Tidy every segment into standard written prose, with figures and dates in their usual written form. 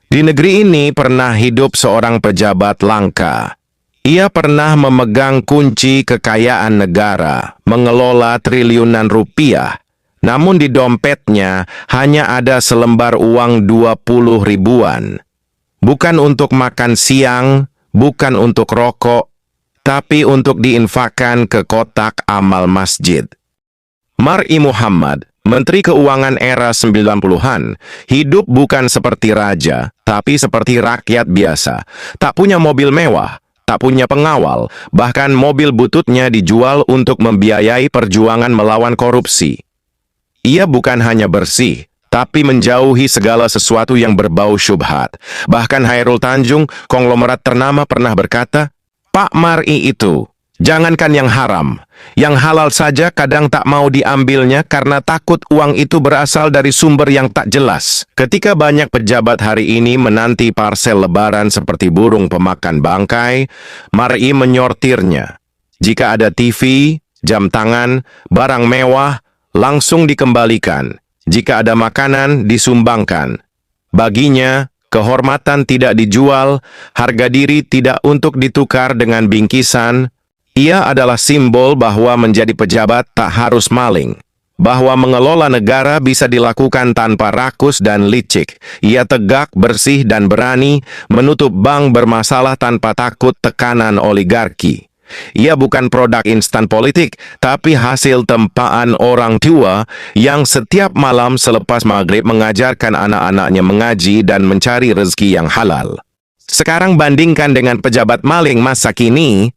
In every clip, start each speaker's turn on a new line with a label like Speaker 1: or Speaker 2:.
Speaker 1: Di negeri ini pernah hidup seorang pejabat langka. Ia pernah memegang kunci kekayaan negara, mengelola triliunan rupiah. Namun di dompetnya hanya ada selembar uang 20 ribuan. Bukan untuk makan siang, bukan untuk rokok, tapi untuk diinfakkan ke kotak amal masjid. Mar'i Muhammad, Menteri Keuangan era 90-an, hidup bukan seperti raja, tapi seperti rakyat biasa. Tak punya mobil mewah, tak punya pengawal, bahkan mobil bututnya dijual untuk membiayai perjuangan melawan korupsi. Ia bukan hanya bersih, tapi menjauhi segala sesuatu yang berbau syubhat. Bahkan Hairul Tanjung, konglomerat ternama, pernah berkata, "Pak Mar'i itu, jangankan yang haram, yang halal saja kadang tak mau diambilnya karena takut uang itu berasal dari sumber yang tak jelas." Ketika banyak pejabat hari ini menanti parsel lebaran seperti burung pemakan bangkai, Mar'i menyortirnya. Jika ada TV, jam tangan, barang mewah, langsung dikembalikan. Jika ada makanan, disumbangkan. Baginya, kehormatan tidak dijual, harga diri tidak untuk ditukar dengan bingkisan. Ia adalah simbol bahwa menjadi pejabat tak harus maling, bahwa mengelola negara bisa dilakukan tanpa rakus dan licik. Ia tegak, bersih, dan berani menutup bank bermasalah tanpa takut tekanan oligarki. Ia bukan produk instan politik, tapi hasil tempaan orang tua yang setiap malam selepas maghrib mengajarkan anak-anaknya mengaji dan mencari rezeki yang halal. Sekarang bandingkan dengan pejabat maling masa kini.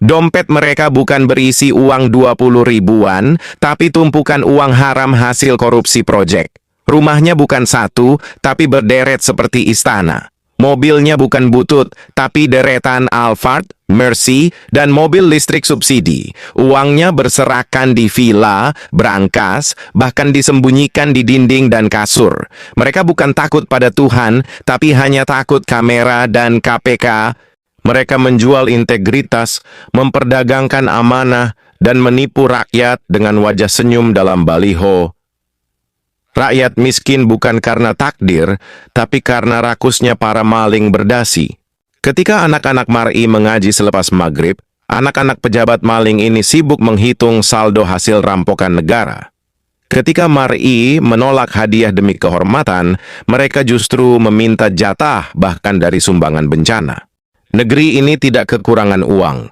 Speaker 1: Dompet mereka bukan berisi uang 20 ribuan, tapi tumpukan uang haram hasil korupsi proyek. Rumahnya bukan satu, tapi berderet seperti istana. Mobilnya bukan butut, tapi deretan Alphard, Mercy, dan mobil listrik subsidi. Uangnya berserakan di villa, berangkas, bahkan disembunyikan di dinding dan kasur. Mereka bukan takut pada Tuhan, tapi hanya takut kamera dan KPK. Mereka menjual integritas, memperdagangkan amanah, dan menipu rakyat dengan wajah senyum dalam baliho. Rakyat miskin bukan karena takdir, tapi karena rakusnya para maling berdasi. Ketika anak-anak Mar'i mengaji selepas maghrib, anak-anak pejabat maling ini sibuk menghitung saldo hasil rampokan negara. Ketika Mar'i menolak hadiah demi kehormatan, mereka justru meminta jatah bahkan dari sumbangan bencana. Negeri ini tidak kekurangan uang.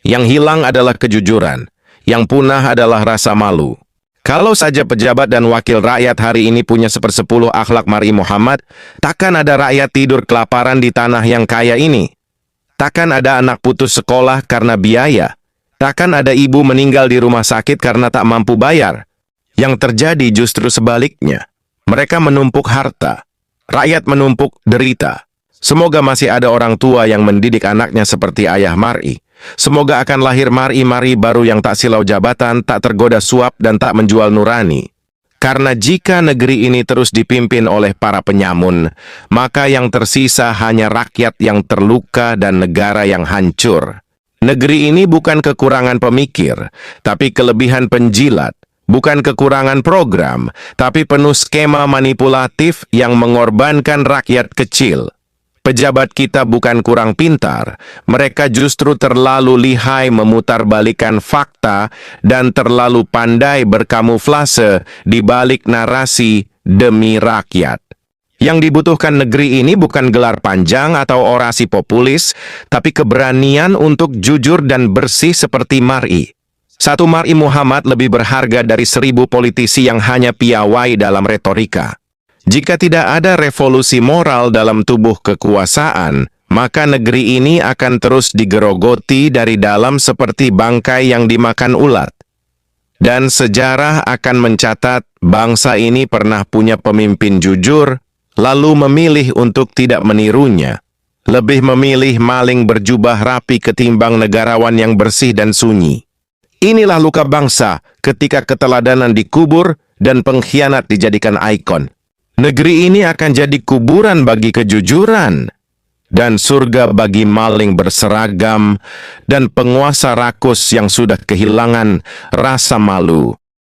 Speaker 1: Yang hilang adalah kejujuran, yang punah adalah rasa malu. Kalau saja pejabat dan wakil rakyat hari ini punya 1/10 akhlak Mar'i Muhammad, takkan ada rakyat tidur kelaparan di tanah yang kaya ini. Takkan ada anak putus sekolah karena biaya. Takkan ada ibu meninggal di rumah sakit karena tak mampu bayar. Yang terjadi justru sebaliknya. Mereka menumpuk harta. Rakyat menumpuk derita. Semoga masih ada orang tua yang mendidik anaknya seperti ayah Mar'i. Semoga akan lahir Mar'i baru yang tak silau jabatan, tak tergoda suap, dan tak menjual nurani. Karena jika negeri ini terus dipimpin oleh para penyamun, maka yang tersisa hanya rakyat yang terluka dan negara yang hancur. Negeri ini bukan kekurangan pemikir, tapi kelebihan penjilat. Bukan kekurangan program, tapi penuh skema manipulatif yang mengorbankan rakyat kecil. Pejabat kita bukan kurang pintar, mereka justru terlalu lihai memutarbalikkan fakta dan terlalu pandai berkamuflase di balik narasi demi rakyat. Yang dibutuhkan negeri ini bukan gelar panjang atau orasi populis, tapi keberanian untuk jujur dan bersih seperti Mar'i. Satu Mar'i Muhammad lebih berharga dari 1000 politisi yang hanya piawai dalam retorika. Jika tidak ada revolusi moral dalam tubuh kekuasaan, maka negeri ini akan terus digerogoti dari dalam seperti bangkai yang dimakan ulat. Dan sejarah akan mencatat bangsa ini pernah punya pemimpin jujur, lalu memilih untuk tidak menirunya. Lebih memilih maling berjubah rapi ketimbang negarawan yang bersih dan sunyi. Inilah luka bangsa ketika keteladanan dikubur dan pengkhianat dijadikan ikon. Negeri ini akan jadi kuburan bagi kejujuran, dan surga bagi maling berseragam, dan penguasa rakus yang sudah kehilangan rasa malu.